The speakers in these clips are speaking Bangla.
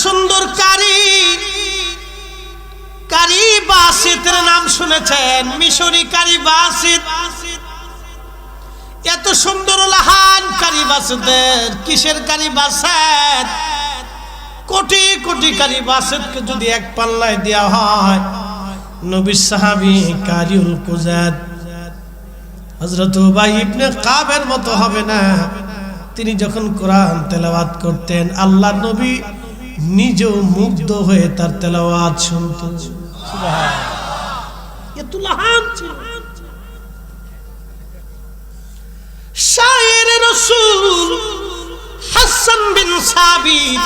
সুন্দর কারি বাসিতের নাম শুনেছেন? মিশরি কারি বাসিত। এত সুন্দর লাহান কারি বাসিতের। কিসের কারি বাসিত? কোটি কোটি কারি বাসিতকে যদি এক পাল্লায় দেওয়া হয়, নবীর সাহাবী কারিউল কুজাত হযরত উবাই ইবনে কাবের মতো হবে না। তিনি যখন কোরআন তেলাওয়াত করতেন, আল্লাহর নবী নিজেও মুগ্ধ হয়ে তার তেলাওয়াত শুনতেন। সুবহানাল্লাহ, এত লাহান ছিল। শায়ের রাসূল হাসান বিন সাবিত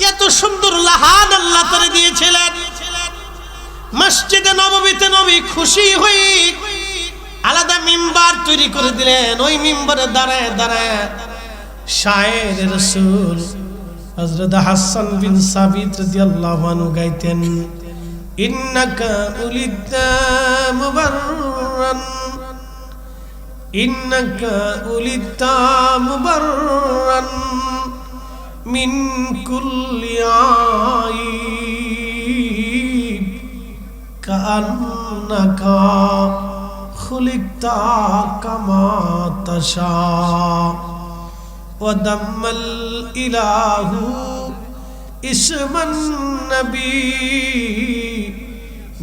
এত সুন্দর লাহান আল্লাহ তারে দিয়েছিলেন। মসজিদে নববীতে নবী খুশি হয়ে আলাদা মিম্বার তৈরি করে দিলেন। ওই মিম্বরে দাঁড়ায় দাঁড়ায় শায়ের রাসূল হযরত হাসান বিন সাবিত রাদিয়াল্লাহু আনহু গাইতেন, ইন্নাকা উলিদতা মুবাররান, ইন্নাকা উলিদতা মুবাররান মিন কুল্লি আইব কান্নাকা খুলিকতা কামা তাশা ওয়া দাম্মাল ইলাহু ইসমান নবী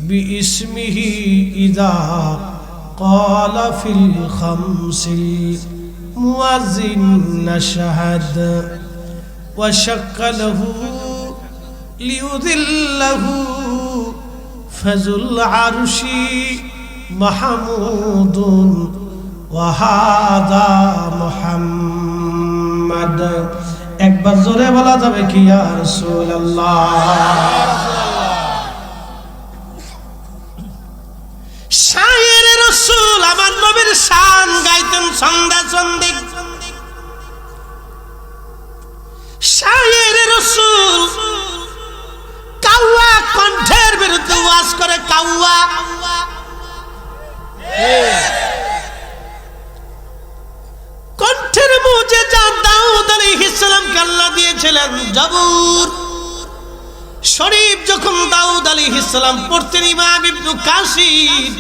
বিইসমিহি ইযা ক্বালা ফিল খামসি মুয়াজ্জিন নাশহাদ ওয়া শাক্কা লাহু লিয়ুযিল্লাহু ফাজুল আরশি মাহমুদুন ওয়া হাদা মুহাম্মদ। একবার জোরে বলা যাবে কি ইয়া রাসূলুল্লাহ? শায়ের রাসূল আমার নবীর শান গাইতেন সন্ধ্যা সন্ধ্যে। শায়ের রাসূল কাওয়া কণ্ঠের বিরুদ্ধে ওয়াজ করে। কাওয়া কণ্ঠের মুজিজা দাউদ আলাইহিস সালামকে আল্লাহ দিয়েছিলেন জবুর শরীফ। যখন দাউদ আলাইহিস সালাম পড়তেন, ইমাম ইবনে কাসির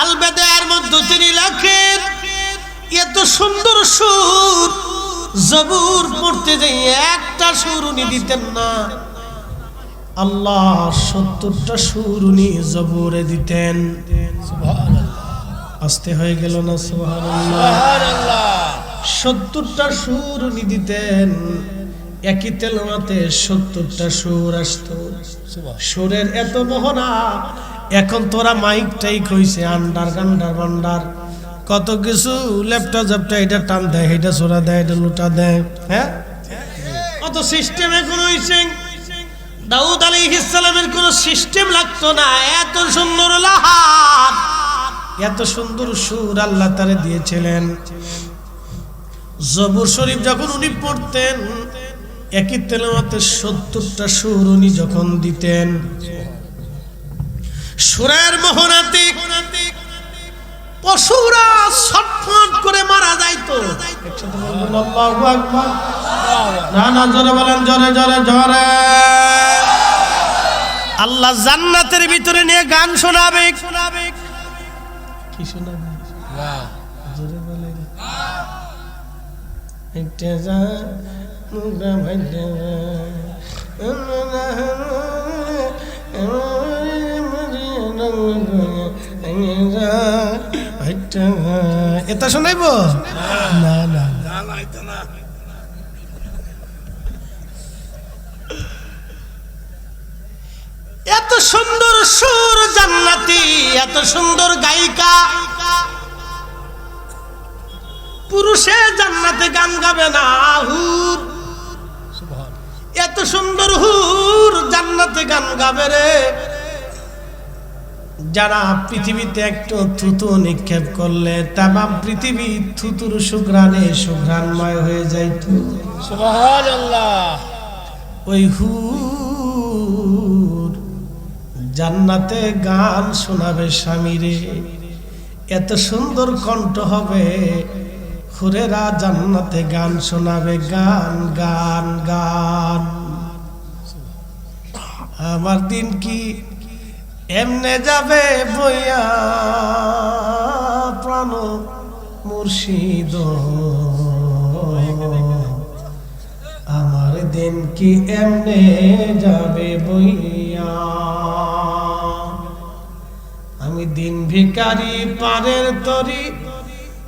আল বাদার মধ্যে তিনি লেখেন, এত সুন্দর সুর জবুর পড়তে যাই একটা সুর উনি দিতেন না, আল্লাহ ৭০টা সুর উনি জবুরে দিতেন। সুবহানাল্লাহ, আস্তে হয়ে গেল না? সুবহানাল্লাহ, ৭০টা সুর উনি দিতেন। একই তেলাওয়াতে ৭০টা সুর আসতো। সুরের এত মোহনা। এখন তোরা মাইক টাইক হইছে, আন্ডার গান্ডার বান্ডার কত কিছু, লেপটা জাপটা এটা টান দেয়, এটা সোরা দেয়, এটা লুটা দেয়। হ্যাঁ, কত সিস্টেম এখন হইছে। দাউদ আলাইহিস সালামের কোন সিস্টেম লাগতো না। এত সুন্দর লাহান, এত সুন্দর সুর আল্লাহ তারে দিয়েছিলেন। জবুর শরীফ যখন উনি পড়তেন, একই তেলাওয়াতে ৭০টা সুর উনি যখন দিতেন, সুরের মোহনাতে পশুরা ছটফট করে মারা যাইতো। একসাথে বলবেন আল্লাহু আকবার। না না, জোরে বলেন, জোরে জোরে জোরে। আল্লাহ জান্নাতের ভিতরে নিয়ে গান শোনাবে। কি শোনাবে? জোরে বলেন। একটা যা মুগা ভাইয়া এটা শোনাইব না? না, এত সুন্দর সুর জান্নাতি, এত সুন্দর গায়িকা। পুরুষে জান্নাতে গান গাবে না, হুর। এত সুন্দর হুর জান্নাতে গান গাবে রে। যারা পৃথিবীতে একটু থুতু নিক্ষেপ করলে তামাম পৃথিবী থুতুর সুঘ্রাণে সুঘ্রাণময় হয়ে যাইত। সুবহানাল্লাহ। ওই হুর জান্নাতে গান শোনাবে স্বামীরে। এত সুন্দর কণ্ঠ হবে, হুরেরা জান্নাতে গান শোনাবে। গান গান গান। আমার দিন কি এমনে যাবে বইয়া প্রাণ মুর্শিদ আমার দিন কি এমনে যাবে বইয়া আমি দিন ভিখারি পারের তরি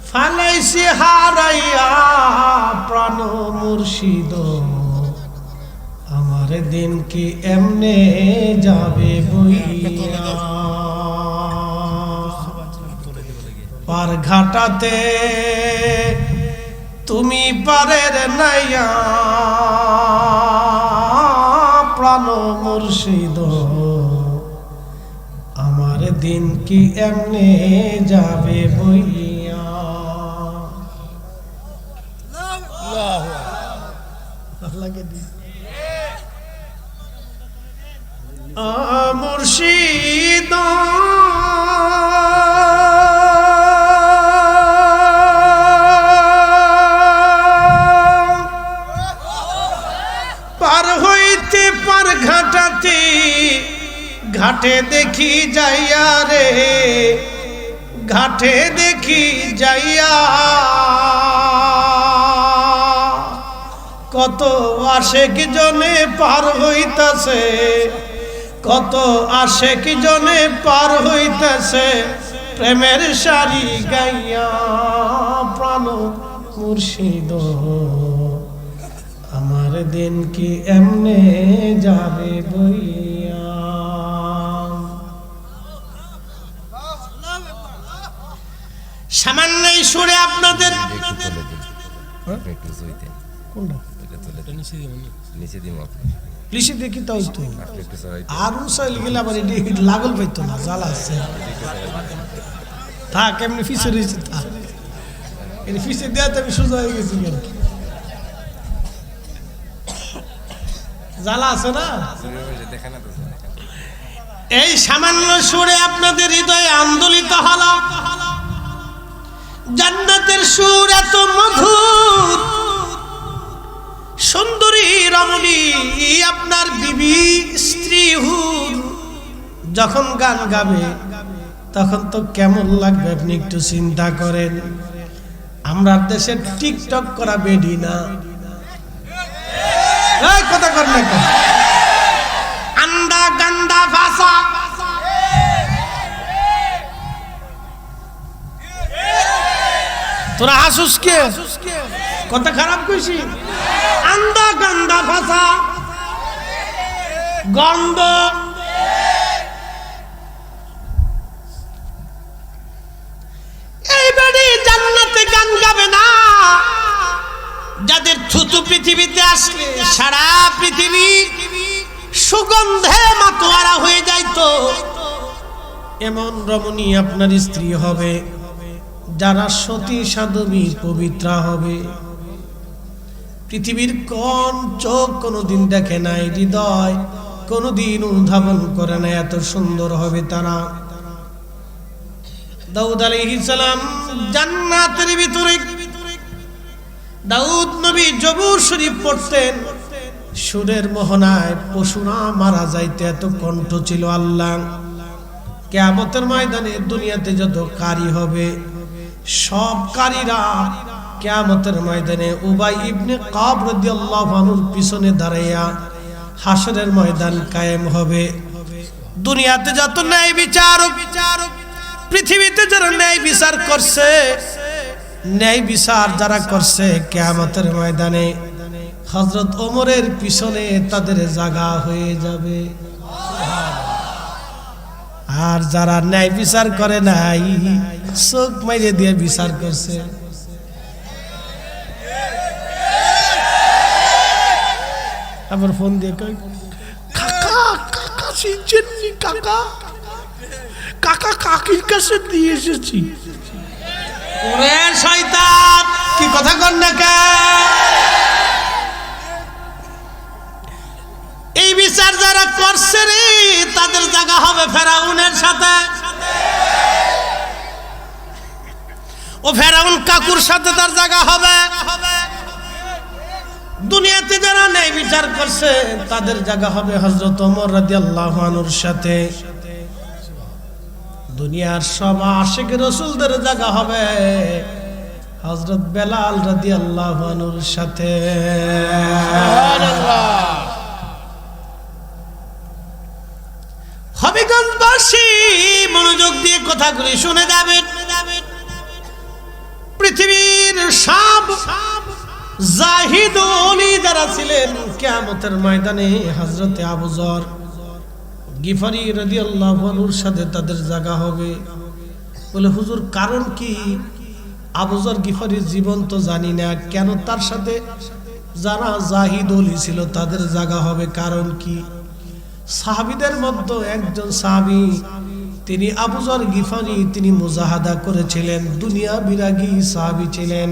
ফালাইছি হারাইয়া প্রাণ মুর্শিদ আমার দিন কি এমনে যাবে বইয়া পার ঘাটাতে তুমি পারের নাইয়া প্রাণ মুর্শিদ আমার দিন কি এমনে যাবে বইয়া মুর্শিদ পার হইতে পার ঘাটাতে ঘাটে দেখি যাইয়া রে ঘাটে দেখি যাইয়া কত আশেক জনে পার হইতাছে কত আশেক জনে পার হইতাছে প্রেমের সারি গাইয়া প্রাণ মুর্শিদ আমার দিন কি এমনে যাবে বইয়া সামান্য সুরে আপনাদের দেখি তাই তো আর গেলে আবার লাগল পাইতো না জ্বালা আছে থাক এমনি ফিসে রয়েছে থাক ফিসে দেওয়াতে আমি সোজা হয়ে গেছি আর কি জ্বালা আছে না এই সামান্য সুরে আপনাদের হৃদয়ে আন্দোলিত হলো জান্নাতের সুর এত মধুর সুন্দরী রমণী আপনার বিবি স্ত্রী হুর যখন গান গাবে তখন তো কেমন লাগবে আপনি একটু চিন্তা করেন আমরা দেশে টিকটক করা বেডি না এই কথা কর না আন্ডা গান্ডা ভাষা তোরা হাসুস কে কথা খারাপ কইছি আন্দা গান্দা ভাষা গন্ধ এই বাড়ি জান্নাতে গান গাবে না যাদের থুতু পৃথিবীতে আসলে সারা পৃথিবী সুগন্ধে মাতোয়ারা হয়ে যাইতো এমন রমণী আপনার স্ত্রী হবে যারা সতী সাধবী পবিত্রা হবে পৃথিবীর কোন চোখ কোনদিন দেখে নাই হৃদয় কোনদিন অনুধাবন করে না এত সুন্দর হবে তারা দাউদ আলাইহিস সালাম জান্নাতের ভিতরে দাউদ নবী জবুর শরীফ পড়তেন সুরের মোহনায় পশুরা মারা যাইতে এত কণ্ঠ ছিল আল্লাহ কিয়ামতের ময়দানে দুনিয়াতে যত কারি হবে সব কারীরা কিয়ামতের ময়দানে উবাই ইবনে কাব রাদিয়াল্লাহু আনহুর পিছনে দাঁড়াইয়া হাসরের ময়দান কায়েম হবে দুনিয়াতে যত ন্যায় বিচারক পৃথিবীতে যারা ন্যায় বিচার করছে ন্যায় বিচার যারা করছে কিয়ামতের ময়দানে হযরত ওমরের পিছনে তাদের জায়গা হয়ে যাবে আর যারা ন্যায় বিচার করে নাই চোখ মাইরে দিয়ে বিচার করছে আবার ফোন দিয়ে কই কাকা কাকা চিনছেননি কাকা কাকা কাকির কাছে দিয়ে এসেছি ওরে শয়তান কি কথা কর না কে এই বিচার যারা করছে রে তাদের জায়গা হবে ফেরাউনের সাথে ও ফেরাউন কাকুর সাথে তার জায়গা হবে দুনিয়াতে যারা ন্যায় বিচার করছে তাদের জায়গা হবে হযরত ওমর রাদিয়াল্লাহু আনহুর সাথে। দুনিয়ার সব আশিক রাসূলদের জায়গা হবে হযরত বেলাল রাদিয়াল্লাহু আনহুর সাথে। সুবহানাল্লাহ। হবিগঞ্জবাসী মনোযোগ দিয়ে কথাগুলি শুনে যাবেন। পৃথিবীর সব জাহিদ ওলি যারা ছিলেন কিয়ামতের ময়দানে হযরতে আবু যর গিফারি রাদিয়াল্লাহু আনহুর সাথে তাদের জায়গা হবে। বলে হুজুর কারণ কি? আবু যর গিফারির জীবন তো জানি না, কেন তার সাথে যারা জাহিদ ওলি ছিল তাদের জায়গা হবে, কারণ কি? সাহাবীদের মধ্যে একজন সাহাবী, তিনি আবু যর গিফারি, তিনি মুজাহাদা করেছিলেন, দুনিয়া বিরাগী সাহাবী ছিলেন।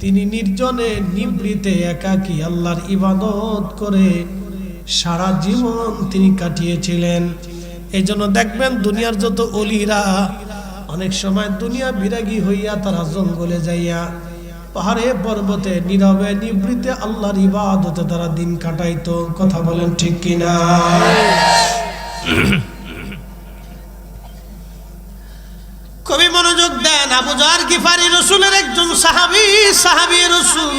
তিনি নির্জনে নিভৃতে একাকী আল্লাহর ইবাদত করে সারা জীবন তিনি কাটিয়েছিলেন। এই জন্য দেখবেন দুনিয়ার যত ওলিরা অনেক সময় দুনিয়া বিরাগী হইয়া তারা জঙ্গলে যাইয়া পাহাড়ে পর্বতে নীরবে নিভৃতে আল্লাহর ইবাদতে তারা দিন কাটাইতো। কথা বলেন ঠিক কিনা? কবি মনোযোগ দেন। আবু যর গিফারি রাসূলের একজন সাহাবী, সাহাবী রাসূল,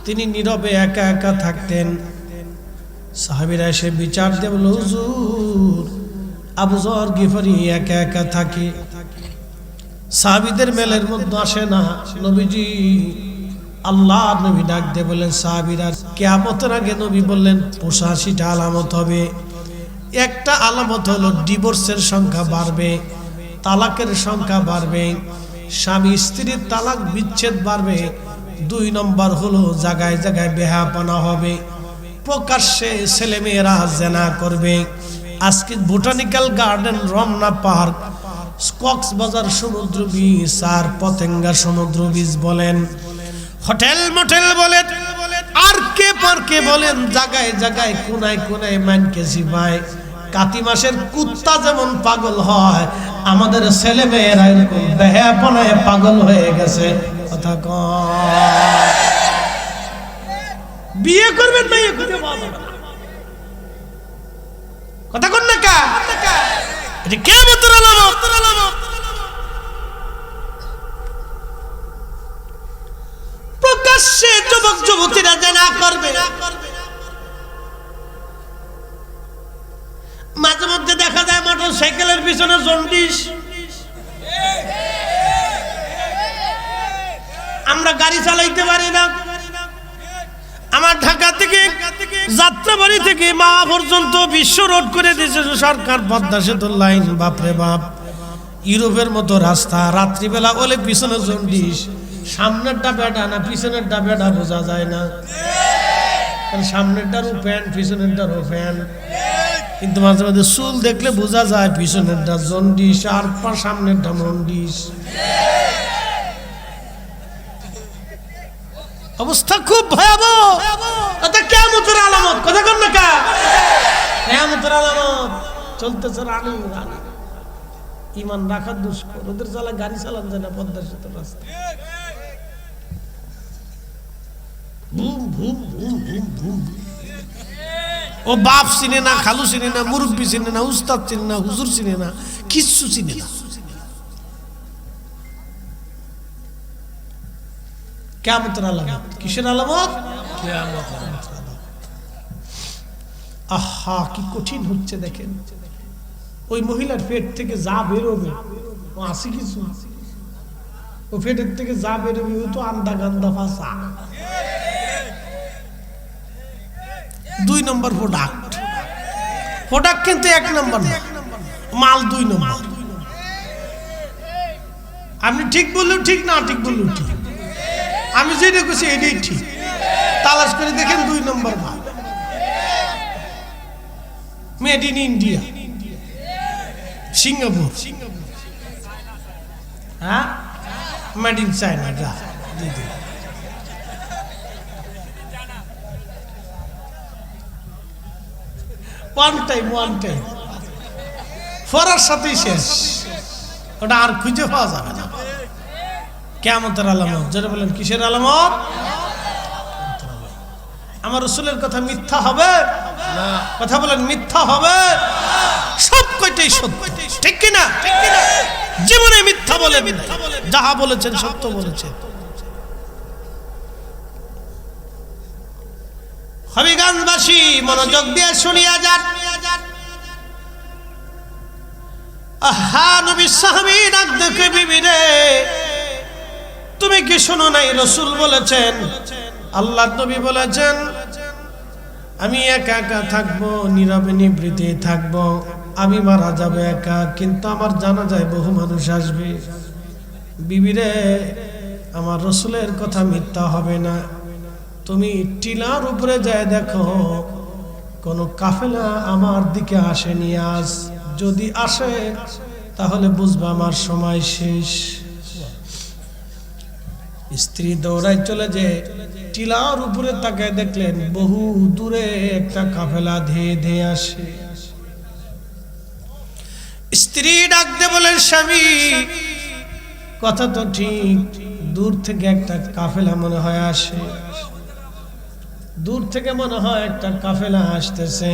তিনি নীরবে একা একা থাকতেন। সাহাবীরা এসে বিচার দিয়ে বলল, হুজুর আবু যর গিফারি একা একা থাকে, সাহাবীদের মেলের মধ্যে আসে না। নবীজি আল্লাহ নবী ডাক দিয়ে বলেন, সাহাবীরা কিয়ামতের আগে নবী বললেন 85টা আলামত হবে। একটা আলামত হলো ডিভোর্সের সংখ্যা বাড়বে, তালাকের সংখ্যা বাড়বে, স্বামী স্ত্রীর তালাক বিচ্ছেদ বাড়বে। 2 নম্বর হলো জায়গায় জায়গায় বেহাপনা হবে, প্রকাশ্যে ছেলেমেয়েরা জেনা করবে। আজকে botanical garden, Ramna park, Cox's Bazar সমুদ্র বীচ আর পতেঙ্গা সমুদ্র বীচ বলেন, হোটেল মোটেল বলেন, আর কে পার্কে বলেন, জায়গায় জায়গায় কোনায় কোনায় মানকে সিপায়। কাতি মাসের কুত্তা যেমন পাগল হয়, আমাদের ছেলে মেয়েরা এরকম বেহাপনায় পাগল হয়ে গেছে। কথা কয় বিয়ে করবেন না, কথা কন না কা? এটা কিয়ামতের আলামত। প্রকাশ্যে যুবক যুবতীরা জেনা করবে। মাঝে মধ্যে দেখা যায় মোটর সাইকেলের পিছনে জন্ডিস। আমরা গাড়ি চালাইতে পারি না। আমার ঢাকা থেকে যাত্রাবাড়ি থেকে মা পর্যন্ত বিশ্ব রোড করে দিয়েছে সরকার, পদ্মা সেতুর লাইন। বাপরে বাপ, ইউরোপের মতো রাস্তা। রাত্রিবেলা ওলে পিছনে জন্ডিস, সামনেরটা বেটা না পিছনেরটা বেটা বোঝা যায় না। সামনেরটারও ফ্যান, পিছনেরটারও ফ্যান, কিন্তু মাঝে মাঝে চুল দেখলে বোঝা যায় পিছনেরটা জন্ডিস আর সামনেরটা মন্ডিস। অবস্থা খুব ভয়াবহ। এটা কিয়ামতের আলামত। কথা কন না কা? কিয়ামতের আলামত। চলতেছে রানী রানী, ঈমান রাখা দুষ্কর। ওদের জ্বালা গাড়ি চালান যায় না পদ্মা সেতুর রাস্তা। বুম বুম বুম বুম বুম। ও বাপ চিনে না, খালু চিনে না, মুরব্বী চিনে না, উস্তাদ চিনে না, হুজুর চিনে না, কিচ্ছু চিনে না। কিয়ামতের আলামত। কিসের আলামত? কিয়ামতের আলামত। আহা কি কঠিন হচ্ছে দেখেন। ওই মহিলার পেট থেকে যা বেরোবে, ও আসি কিছু, ও পেটের থেকে যা বেরোবে ও তো আন্দা গান্দা ভাষা। 2 নম্বর প্রোডাক্ট। প্রোডাক্ট কিন্তু 1 নম্বর না, মাল 2 নম্বর। আপনি ঠিক বললেও ঠিক, না ঠিক বললেও ঠিক। আমি যেটা করছি এটাই ঠিক। তালাশ করে দেখেন 2 নম্বর মাল। মেড ইন ইন্ডিয়া, সিঙ্গাপুর, হ্যাঁ মেড ইন চায়না। যা দিদি ওয়ান টাইম ফরার সাথেই শেষ। ওটা আর খুঁজে পাওয়া যাবে না। কিয়ামতের আলামত। যারা বলেন কিসের আলামত? আমার রাসূলের কথা মিথ্যা হবে না? কথা বলেন, মিথ্যা হবে? সব কয়টাই সত্য, ঠিক কি না? জীবনে মিথ্যা বলেন, যাহা বলেছেন সত্য বলেছেন। হবিগঞ্জবাসী মনোযোগ দিয়ে শুনিয়া যান। আহা, নবী সাহাবী ডাক দেখে, বিবি রে তুমি কি শোনো নাই? রাসূল বলেছেন, আল্লাহর নবী বলেছেন আমি একা একা থাকবো, নীরবে নিবৃতে থাকবো, আমি মারা যাব একা, কিন্তু আমার জানাজায় বহু মানুষ আসবে। বিবি রে আমার রাসূলের কথা মিথ্যা হবে না। তুমি টিলার উপরে যায় দেখো কোন কাফেলা আমার দিকে আসেনি আজ, যদি আসে তাহলে বুঝবা আমার সময় শেষ। স্ত্রী দৌড়ায় চলে যে টিলার উপরে তাকায় দেখলেন বহু দূরে একটা কাফেলা ধেয়ে ধেয়ে আসে। স্ত্রী ডাক দিয়ে বলেন, স্বামী কথা তো ঠিক, দূর থেকে একটা কাফেলা মনে হয় আসে, দূর থেকে মনে হয় একটা কাফেলা আসতেছে,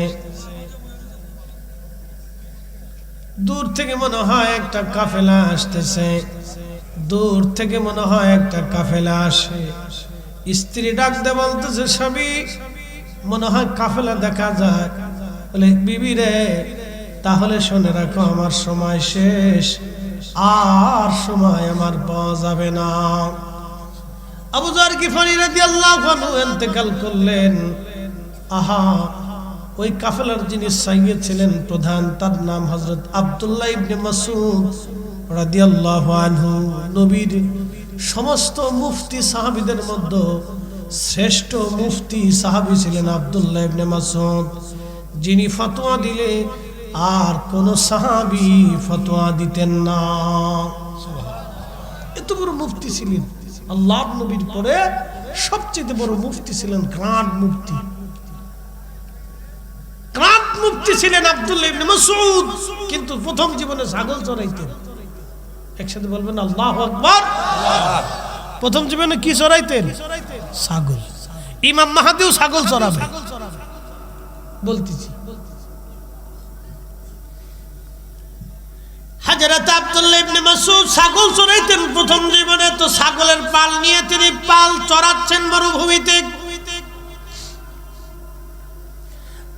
দূর থেকে মনে হয় একটা কাফেলা আসতেছে, দূর থেকে মনে হয় একটা কাফেলা আসে। স্ত্রী ডাক দিয়ে বলতেছে, স্বামী মনে হয় কাফেলা দেখা যায়। বলে, বিবি রে তাহলে শুনে রাখো আমার সময় শেষ, আর সময় আমার পাওয়া যাবে না। আবু যর গিফারি রাদিয়াল্লাহু আনহু ইন্তেকাল করলেন। আহা, ওই কাফেলার যিনি সাইয়্যিদ ছিলেন, প্রধান, তার নাম হযরত আব্দুল্লাহ ইবনে মাসউদ রাদিয়াল্লাহু আনহু। নবীর সমস্ত মুফতি সাহাবীদের মধ্যে শ্রেষ্ঠ মুফতি সাহাবী ছিলেন আব্দুল্লাহ ইবনে মাসউদ, যিনি ফতোয়া দিলে আর কোন সাহাবী ফতোয়া দিতেন না। এত বড় মুফতি ছিলেন, আল্লাহর নবীর পরে সবচেয়ে বড় মুফতি ছিলেন, গ্রান্ড মুফতি। গ্রান্ড মুফতি ছিলেন আব্দুল্লাহ ইবনে মাসউদ, কিন্তু প্রথম জীবনে ছাগল চড়াইতেন। একসাথে বলবেন আল্লাহু আকবার। প্রথম জীবনে কি চড়াইতেন? ছাগল। ইমাম মাহদিও ছাগল চড়াবে বলতেছি। হযরত আব্দুল্লাহ ইবনে মাসউদ ছাগল চড়াইতেন প্রথম জীবনে। তো ছাগলের পাল নিয়ে তিনি পাল চড়াচ্ছেন মরুভূমিতে।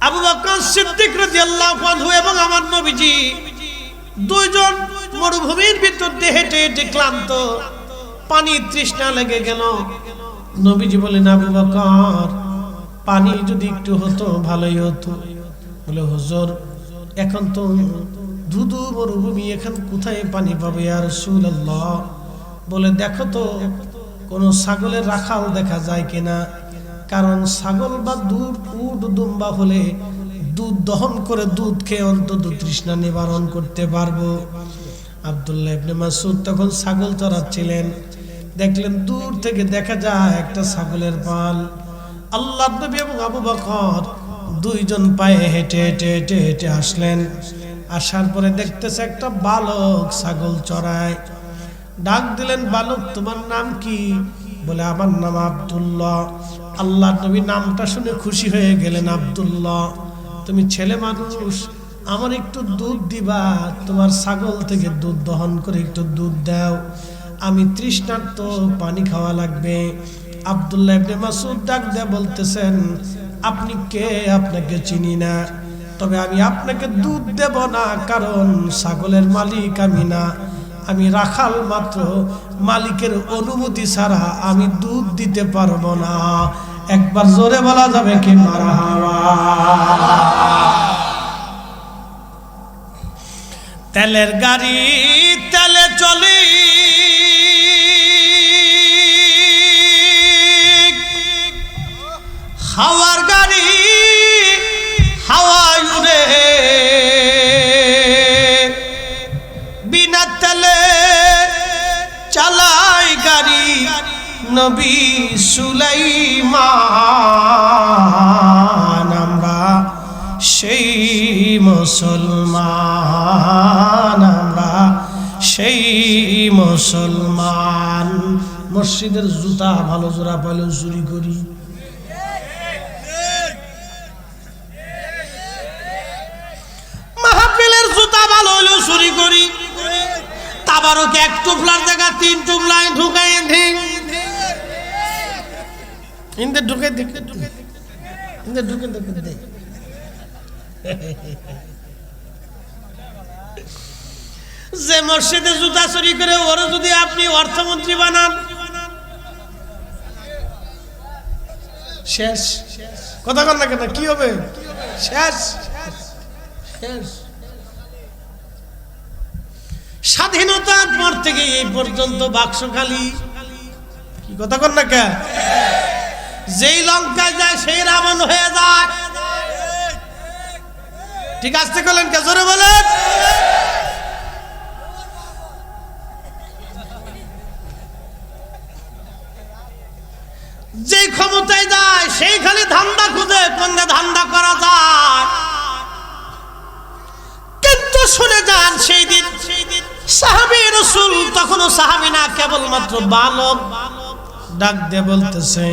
আবু বকর সিদ্দিক রাদিয়াল্লাহু আনহু এবং আমার নবীজি দুইজন মরুভূমির ভিতর দিয়ে হেঁটে হেঁটে ক্লান্ত, পানি তৃষ্ণা লেগে গেল। নবীজি বলেন, আবু বকর পানি যদি একটু হতো ভালোই হতো। বলে, হুজুর এখন তো ধুধু মরুভূমি, এখন কোথায় পানি পাবে ইয়া রাসূলুল্লাহ? বলে, দেখো তো কোন ছাগলের রাখাল দেখা যায় কিনা, কারণ ছাগল বা উট দুম্বা হলে দুধ দহন করে দুধ খেয়ে অন্তত তৃষ্ণা নিবারণ করতে পারবো। আব্দুল্লাহ ইবনে মাসউদ তখন ছাগল চড়াচ্ছিলেন, দেখলেন দূর থেকে দেখা যায় একটা ছাগলের পাল। আল্লাহর নবী এবং আবু বকর দুইজন পায়ে হেঁটে হেঁটে হেঁটে হেঁটে আসলেন। আসার পরে দেখতেছে একটা বালক ছাগল চড়ায়। ডাক দিলেন, বালক তোমার নাম কি? বলে, আমার নাম আব্দুল্লাহ। আল্লাহর নবী নামটা শুনে খুশি হয়ে গেলেন, আব্দুল্লাহ তুমি ছেলে মানুষ, আমার একটু দুধ দিবা, তোমার ছাগল থেকে দুধ দহন করে একটু দুধ দাও, আমি তৃষ্ণার্ত, পানি খাওয়া লাগবে। আব্দুল্লাহ ইবনে মাসউদ ডাক দিয়ে বলতেছেন, আপনি কে? আপনাকে চিনি না, তবে আমি আপনাকে দুধ দেব না, কারণ ছাগলের মালিক আমি না, আমি রাখাল মাত্র, মালিকের অনুমতি ছাড়া আমি দুধ দিতে পারবো না। একবার জোরে বলা যাবে কি মারহাবা? তেলের গাড়ি তেলে চলি, হাওয়ার গাড়ি হাওয়ায় উড়ে, বিনা তেলে চালাই গাড়ি নবী সুলাইমান। আমরা সেই মুসলমান, আমরা সেই মুসলমান। মসজিদের জুতা ভালো জোড়া পাইলেও চুরি করি, এক টুপলার জায়গা 3 টুপলায় ঢুকাই ঠিক ইন্দে ঢুকে দেখতে ইন্দে ঢুকে দেখতে যে মসজিদে জুতা চুরি করে ওর যদি আপনি অর্থমন্ত্রী বানান শেষ কথা কর না কেন কি হবে শেষ শেষ স্বাধীনতার পর থেকে এই পর্যন্ত বাক্স খালি কি কথা কর না কেন যেই লঙ্কায় যায় সেই রাবণ হয়ে যায় ঠিক আসতে করলেন কে জোরে বলেন যেই ক্ষমতায় যায় সেই খালি ধান্দা খুঁজে কোনে ধান্দা করা যায় কিন্তু শুনে যান সেই দিন সাহাবী রাসূল তখনও সাহাবী না কেবলমাত্র বালক ডাক দিয়ে বলতেছে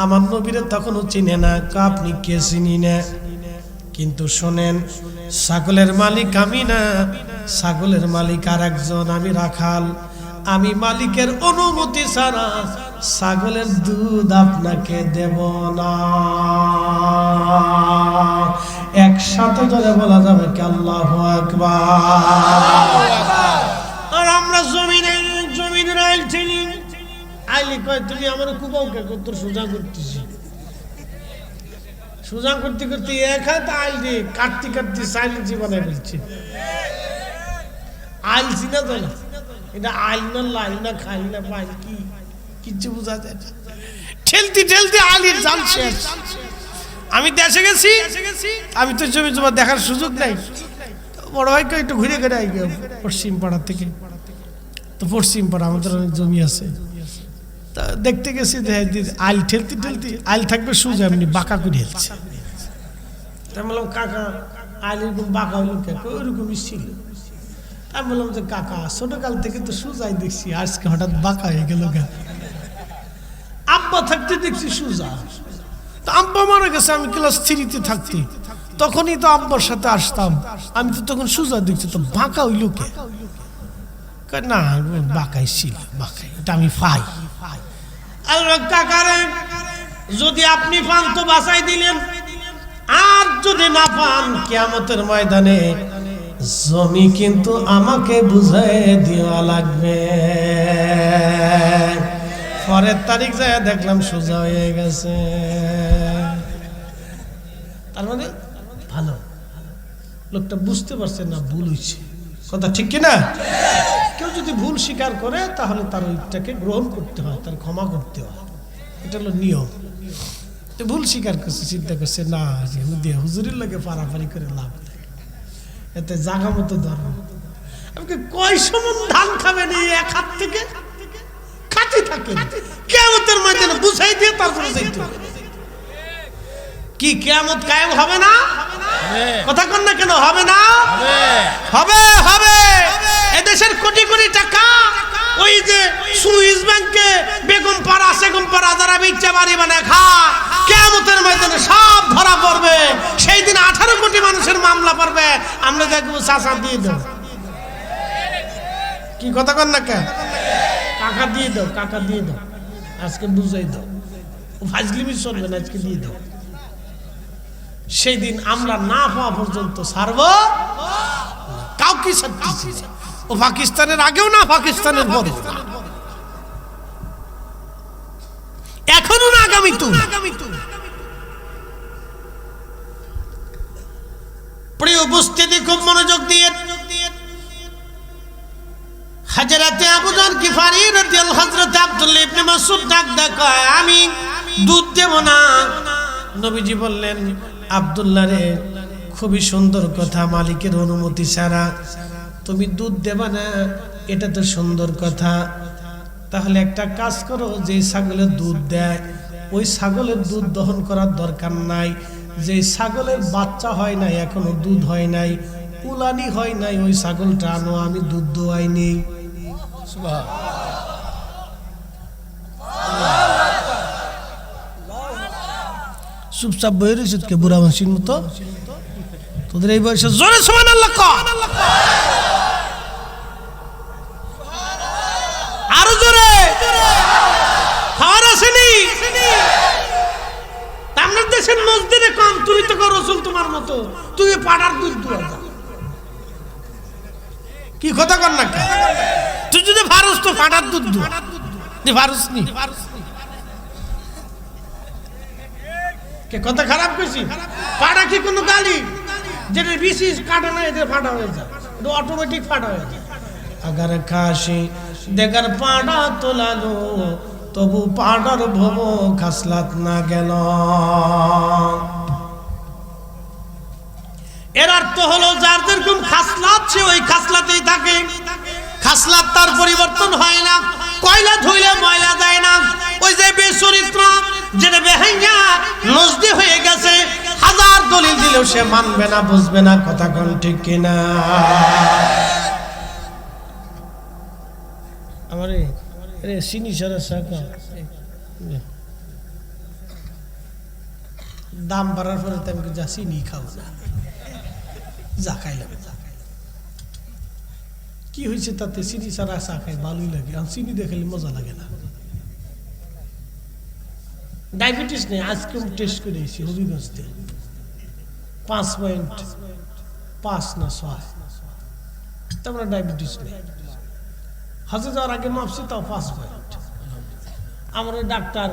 আমার নবীরে তখনও চিনে না আপনি কে চিনি না কিন্তু শোনেন ছাগলের মালিক আমি না ছাগলের মালিক আর একজন আমি রাখাল আমি মালিকের অনুমতি ছাড়া ছাগলের দুধ আপনাকে দেব না একসাথে ধরে বলা যাবে কি আল্লাহু আকবার আর আমরা জমিনের আইল ছিলি আইলি কয় তুমি আমার কুবাও কে তোর সোজা করতেছি সোজা করতে করতে এক হাত আইল দিয়ে কাটতে কাটতে সাইলেন্স জীবনে ফেলছে আইল চিনা তো না এটা আইল না লাইল না খাইল না পাইল কি কিচ্ছু বোঝা যায় না ঠেলতে ঠেলতে আইলের জাল শেষ আমি দেশে গেছি আমি তো জমি জমা দেখার সুযোগ নাই বড় ভাইকে একটু ঘুরে ঘুরে আই গেল পশ্চিম পাড়া থেকে তো পশ্চিম পাড়া আমাদের অনেক জমি আছে তা দেখতে গেছি আইল ঠেলতে ঠেলতে আইল থাকবে সোজা এমনি বাঁকা করে হেলছে আমি বললাম কাকা আইল এরকম বাঁকা হলো কে ওইরকমই ছিল আমি বললাম যে কাকা ছোটকাল থেকে তো সোজাই দেখছি আজকে হঠাৎ বাঁকা হয়ে গেল গা আব্বা থাকতে দেখছি সোজা তো আব্বা মারা গেছে আমি ক্লাস 3-তে থাকতে তখনই তো আব্বার সাথে আসতাম আমি তো তখন সোজা দেখছি তো বাঁকা হইল কে না বাঁকাই ছিল বাঁকাই এটা আমি পাই কাকারে যদি আপনি পান তো বাঁচাই দিলেন আর যদি না পান কিয়ামতের ময়দানে জমি কিন্তু আমাকে বুঝাই দেওয়া লাগবে পরের তারিখ যায় দেখলাম সোজা হয়ে গেছে তার মানে ভালো লোকটা বুঝতে পারছে না ভুল হয়েছে কথা ঠিক কিনা কেউ যদি ভুল স্বীকার করে তাহলে তার ওইটাকে গ্রহণ করতে হয় তার ক্ষমা করতে হয় এটা হলো নিয়ম তো ভুল স্বীকার করছে চিন্তা করছে না হুজুরের লাগে পারাপারি করে লাভ নেই এতে জাগা মতো ধর্ম আমাকে কয় সমন ধান খাবেন এই এক হাত থেকে খাতে থাকেন কিয়ামতের ময়দানে বুঝাই দিয়ে তারপরে যাইতে হবে কি কিয়ামত কায়েম হবে না কথা কন না কেন হবে না হবে হবে এদেশের কোটি কোটি টাকা ওই যে সুইস ব্যাংকে বেগম পাড়া যারা বিচ্চা বাড়ি বানায় খায় কিয়ামতের ময়দানে সব ধরা পড়বে সেই দিন 18 কোটি মানুষের মামলা পড়বে আমরা দেখবো চাচা দিয়ে দাও কি কথা কন না কেন কাকা দিয়ে দাও আজকে বুঝাই দাও ফাজলিমি চলবে না আজকে দিয়ে দাও সেই দিন আমরা না পাওয়া পর্যন্ত ছাড়ব কাউকে ছাড়তেছি ও পাকিস্তানের আগেও না পাকিস্তানের পরেও না এখনো না আগামী তো প্রিয় উপস্থিতি খুব মনোযোগ দিয়ে হযরতে আবু যর গিফারি রাদিয়াল্লাহু হযরত আব্দুল্লাহ ইবনে মাসউদ ডাক দেখায় আমি দুধ দেব না নবীজি বললেন আব্দুল্লাহ রে খুবই সুন্দর কথা মালিকের অনুমতি ছাড়া তুমি দুধ দেবা না এটা তো সুন্দর কথা তাহলে একটা কাজ করো যে ছাগলের দুধ দেয় ওই ছাগলের দুধ দহন করার দরকার নাই যে ছাগলের বাচ্চা হয় নাই এখনো দুধ হয় নাই উলানি হয় নাই ওই ছাগলটা আনো আমি দুধ দোয়াই নেই চুপচাপ বই রয়েছে কে বুড়া মানুষের মতো তোদের এই বয়সে জোরে সুবহানাল্লাহ দেশের মসজিদে কম, তুমি তো রাসূল তোমার মতো, তুমি পাড়ার দুধ দুয়া দাও। কি কথা কর না, তুই যদি ভারস তো পাড়ার দুধ দুয়া, তুই ভারস নি কে কথা খারাপ কইছি? পাড়া কি কোনো গালি? যেটা বিশেষ কাটা না, এদের ফাটা হয়ে যায়, এটা অটোমেটিক ফাটা হয়ে যায়। আগার কাশি দেগার পাড়া তোলালো, তবু পাড়ার ভব খাসলাত না গেল। এর অর্থ হলো যার যেরকম খাসলাত সে ওই খাসলাতেই থাকে, খাসলাত তার পরিবর্তন হয় না। কয়লা ধুইলে ময়লা যায় না। ওই যে বেচরিত্র, যেটা বেহাইয়া নজদি হয়ে গেছে, হাজার দলিল দিলেও সে মানবে না, বুঝবে না। কথা কোন ঠিক কিনা? আমারে রে চিনি সারা শাকা দাম বাড়ার পরে তো আমি যা চিনি খাবো না, যা খাইলাম। কি হয়েছে তাতে? চিনি ছাড়া চা খাই ভালোই লাগে, আর চিনি দেখালে মজা লাগে না। ডায়াবেটিস নেই, আজকে টেস্ট করে এসেছি হবিগঞ্জতে, 5.5 না 6, তোমরা ডায়াবেটিস নেই। হাজে যাওয়ার আগে মাপছি, তাও 5 পয়েন্ট। আমার ওই ডাক্তার,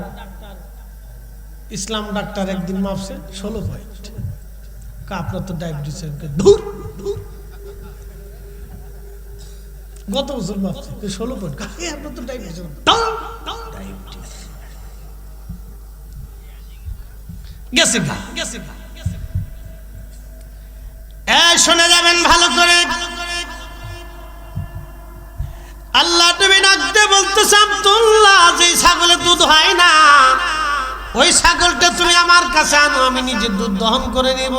ইসলাম ডাক্তার একদিন মাপছে 16 পয়েন্ট। আপনার তো ডায়াবেটিস। ধুর, গত বছর মাপছে 16 পয়েন্ট। আপনার তো ডায়াবেটিস। গেছে গা, গেছে গা। শুনে যাবেন ভালো করে। আল্লাহ নবী ডাকতে বলতেছে, আব্দুল্লাহ, যে ছাগলের দুধ হয় না, ওই ছাগলটা তুমি আমার কাছে আনো, আমি নিজে দুধ দহন করে নিব।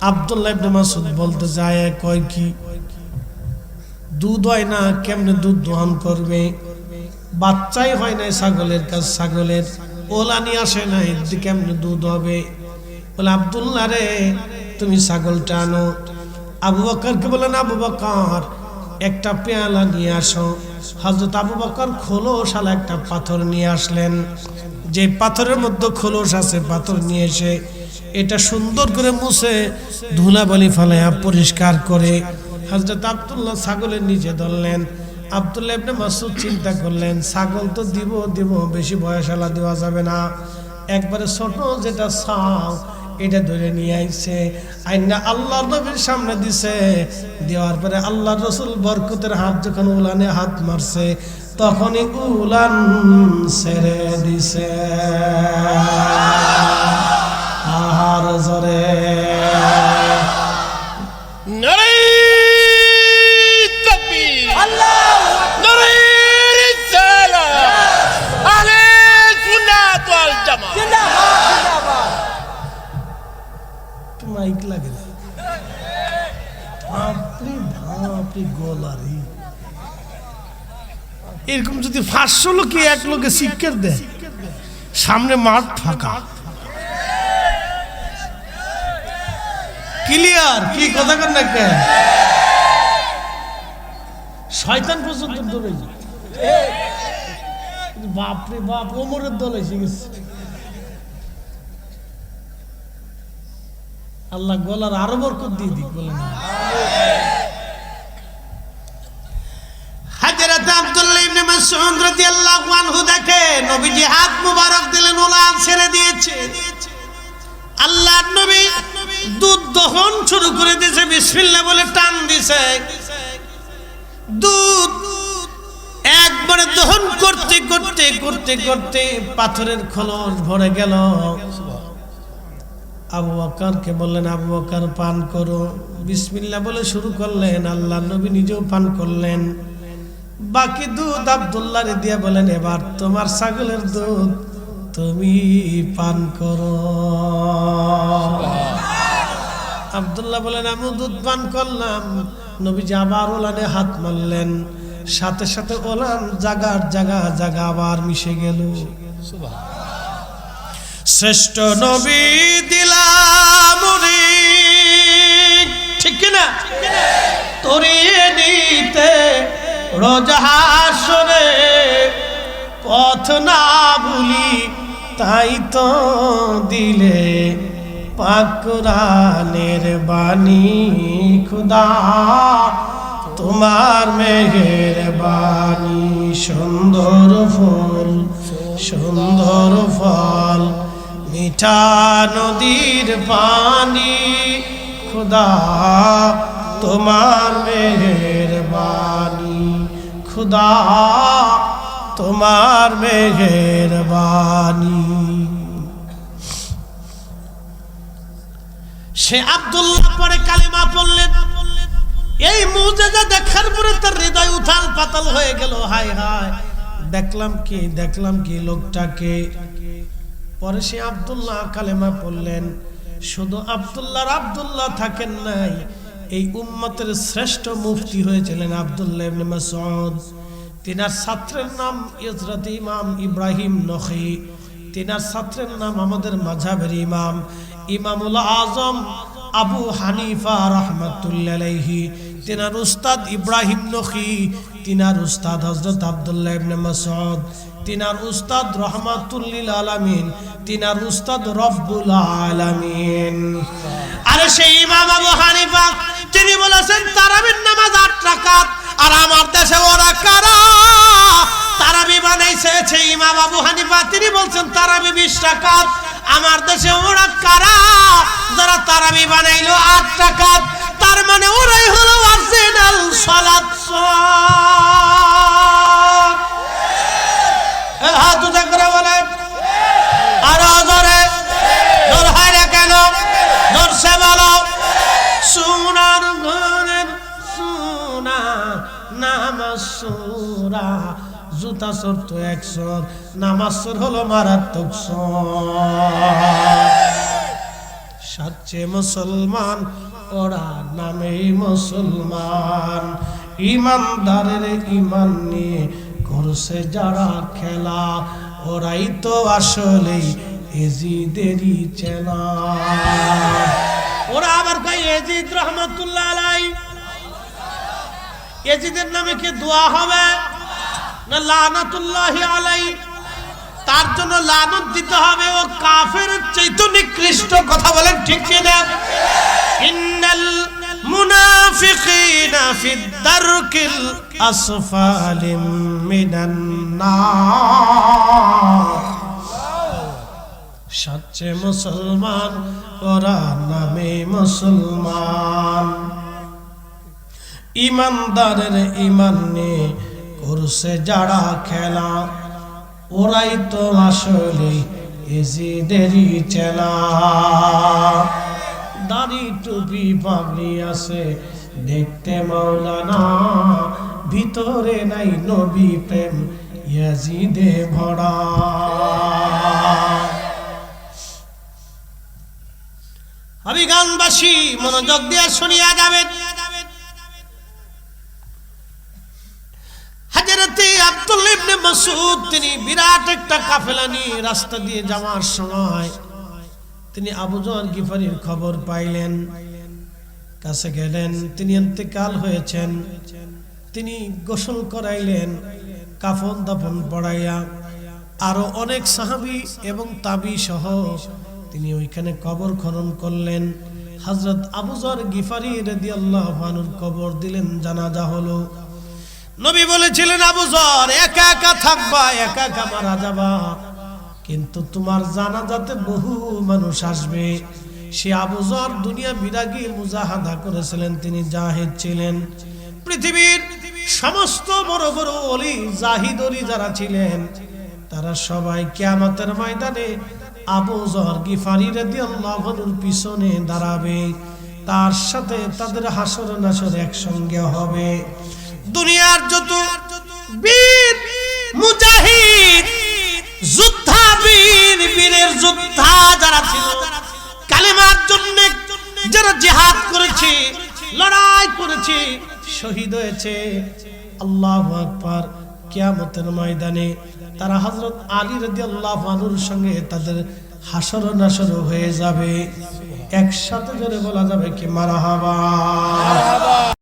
আব্দুল্লাহ ইবনে মাসউদ বলতে যায়, কয় কি দুধ হয় না, কেমনে দুধ দহন করবে? বাচ্চাই হয় না ছাগলের কাছে, ছাগলের ওলানি আসে না, এদিকে কেমনে দুধ হবে? বলে, আব্দুল্লাহ রে, তুমি ছাগলটা আনো। আবু বকরকে বলেন, আবু বকর, একটা পেয়ালা নিয়ে আসো। হযরত আবু বকর খোলসালা একটা পাথর নিয়ে আসলেন। যে পাথরের মধ্যে খোলস আছে, পাথর নিয়ে এসে এটা সুন্দর করে মুছে ধুলাবালি ফালাইয়া পরিষ্কার করে হযরত আব্দুল্লাহ ছাগলের নিচে ধরলেন। আব্দুল্লাহ ইবনে মাসউদ চিন্তা করলেন, ছাগল তো দিব, বেশি বয়সালা দেওয়া যাবে না, একবারে ছোট যেটা ছাও এটা ধরে নিয়ে আইছে, আইনা আল্লাহর নবীর সামনে দিছে। দেওয়ার পরে আল্লাহর রাসূল বরকতের হাত যখন উলানে হাত মারছে, তখনই উলান ছেড়ে দিছে। আহার জরে নারে তাকবীর, আল্লাহু আকবার, নারে রিসালাত, আহলে সুন্নাত ওয়াল জামাত, জিন্দাবাদ। মাইক লাগে না, আপনি ভাপি গলারি। এরকম যদি 500 লোকে এক লোকে শিক্ষার দেয়, সামনে মাঠ ফাঁকা, ক্লিয়ার? কি কথা কর না কেন? শয়তান পর্যন্ত দৌড়ে যায়। বাপরে বাপ, ওমরের দল এসে গেছে। আল্লাহ গলার আরো বরকত দিয়ে দিক, বলেন। হযরত আব্দুল্লাহ ইবনে মাসউদ রাদিয়াল্লাহু আনহু দেখে নবীজি হাত মুবারক দিলেন, উলান ছেড়ে দিয়েছে। আল্লাহর নবী দুধ দহন শুরু করে দিয়েছে, বিসমিল্লাহ বলে টান দিছে। দুধ একবারে দহন করতে করতে করতে করতে পাথরের খোলস ভরে গেল। আবু বকরকে বললেন, আবু বকর পান করো। বিসমিল্লাহ বলে শুরু করলেন, আল্লাহর নবী নিজেও পান করলেন। বাকি দুধ আব্দুল্লাহরে দিয়ে বলেন, এবার তোমার ছাগলের দুধ তুমি পান করো। আব্দুল্লাহ বলেন, আমি দুধ পান করলাম। নবীজি আবার ওলানে হাত মারলেন, সাথে সাথে ওলান জাগার জাগা আবার মিশে গেল। শ্রেষ্ঠ নবী দিলাম ঠিক কিনা তরিয়ে নিতে রোজ হাসরে, পথ না ভুলি তাই তো দিলে পাক কোরআনের বাণী খুদা তোমার মেহেরবানি সুন্দর ফুল সুন্দর ফল মিঠা নদীর পানি খুদা তোমার মেহেরবানি খুদা তোমার মেহেরবানি। সে আব্দুল্লাহ পরে কালিমা পড়লেন। এই মুজিজা দেখার পরে তার হৃদয় উথাল পাতাল হয়ে গেল। হায় হায়, দেখলাম কি লোকটাকে। পরে সে আব্দুল্লাহ কালেমা পড়লেন। শুধু আব্দুল্লাহ থাকেন নাই, এই উম্মতের শ্রেষ্ঠ মুফতি হয়েছিলেন আব্দুল্লাহ ইবনে মাসউদ। তিনার ছাত্রের নাম হযরত ইমাম ইব্রাহিম নখী। তিনার ছাত্রের নাম আমাদের মাযহাবের ইমামুল আজম আবু হানিফা রাহমাতুল্লাহি আলাইহি। তিনার উস্তাদ ইব্রাহিম নখী, তিনার উস্তাদ হযরত আব্দুল্লাহ ইবনে মাসউদ, তিনার উস্তাদ রাহমাতুল লিল আলামিন, তিনার উস্তাদ রব্বুল আলামিন। আরে সেই ইমাম আবু হানিফা তিনি বলেছেন তারাবির নামাজ 8 রাকাত। আর আমার দেশে ওরা কারা তারাবি বানাইছে? সেই ইমাম আবু হানিফা তিনি বলছেন তারাবি 20 রাকাত। আমার দেশে ওরা কারা যারা তারাবি বানাইলো 8 রাকাত? তার মানে ওরাই হলো অরিজিনাল সালাত। হাত উঁচা করে বলে আরো জোরে, জোর হয় না কেন? জোরসে বলো। সোনার ঘরের সোনা নামাজ সুরা, জুতা সর তো 100, নামাজ সর হলো মারাত্মক সাচ্চে মুসলমান ওরা নামেই মুসলমান। ইমানদারের ইমান নিয়ে করছে যারা খেলা, ওরাই তো আসলেই এজিদেরই চেলা। ওরা আবার কয় এজিদ রহমাতুল্লাহ আলাইহি। এজিদের নামে কি দোয়া হবে না লানাতুল্লাহি আলাইহি? তার জন্য লানত দিতে হবে। ও কাফের চাইতে নিকৃষ্ট। কথা বলেন ঠিক কি না? ইন্নাল মুনাফিকিনা ফিদ দারকিল আসফালি মিনান নার। সচ্চে মুসলমান ওরা নামে মুসলমান। ইমানদারের ইমান নিয়ে করছে যারা খেলা, ওরাই তো আসলে এজিদেরই চেলা। দাড়ি টুপি পাগড়ি আছে দেখতে মাওলানা, ভিতরে নাই নবী প্রেম ইয়াজিদে ভরা। আমি গানবাসী মনোযোগ দিয়ে শুনিয়া যাবেন। হযরতে আব্দুল্লাহ ইবনে মাসউদ তিনি বিরাট একটা কাফেলা নিয়ে রাস্তা দিয়ে যাওয়ার সময় তিনি আবু যর গিফারির খবর পাইলেন। কাছে গেলেন, তিনি ইন্তেকাল হয়েছেন। তিনি গোসল করাইলেন, কাফন দাফন পড়াইয়া আরো অনেক সাহাবী এবং তাবি সহ তিনি ওইখানে কবর খনন করলেন। হযরত আবু যর গিফারি রাদিয়াল্লাহু আনহুর কবর দিলেন, জানাজা হলো। নবী বলেছিলেন আবু যর একা একা থাকবা, একা একা মারা যাবা, কিন্তু তোমার জানাজাতে বহু মানুষ আসবে। সে আবু যর দুনিয়া বিরাগী মুজাহাদা করেছিলেন, তিনি জাহিদ ছিলেন। পৃথিবীর সমস্ত বড় বড় ওলি জাহিদ ওলি যারা ছিলেন তারা সবাই কিয়ামতের ময়দানে আবু যর গিফারি রাদিয়াল্লাহু আনহুর পিছনে দাঁড়াবে। তার সাথে তাদের হাসর নাসর একসঙ্গে হবে। দুনিয়ার যত বীর মুজাহিদ যোদ্ধা, বীরের যোদ্ধা যারা ছিল, কালেমার জন্য যারা জিহাদ করেছে, লড়াই করেছে, শহীদ হয়েছে, আল্লাহু আকবার, কিয়ামতের ময়দানে তারা হযরত আলী রাদিয়াল্লাহু আনহুর সঙ্গে তাদের হাসর নাসর হয়ে যাবে। একসাথে জোরে বলা যাবে কি মারহাবা।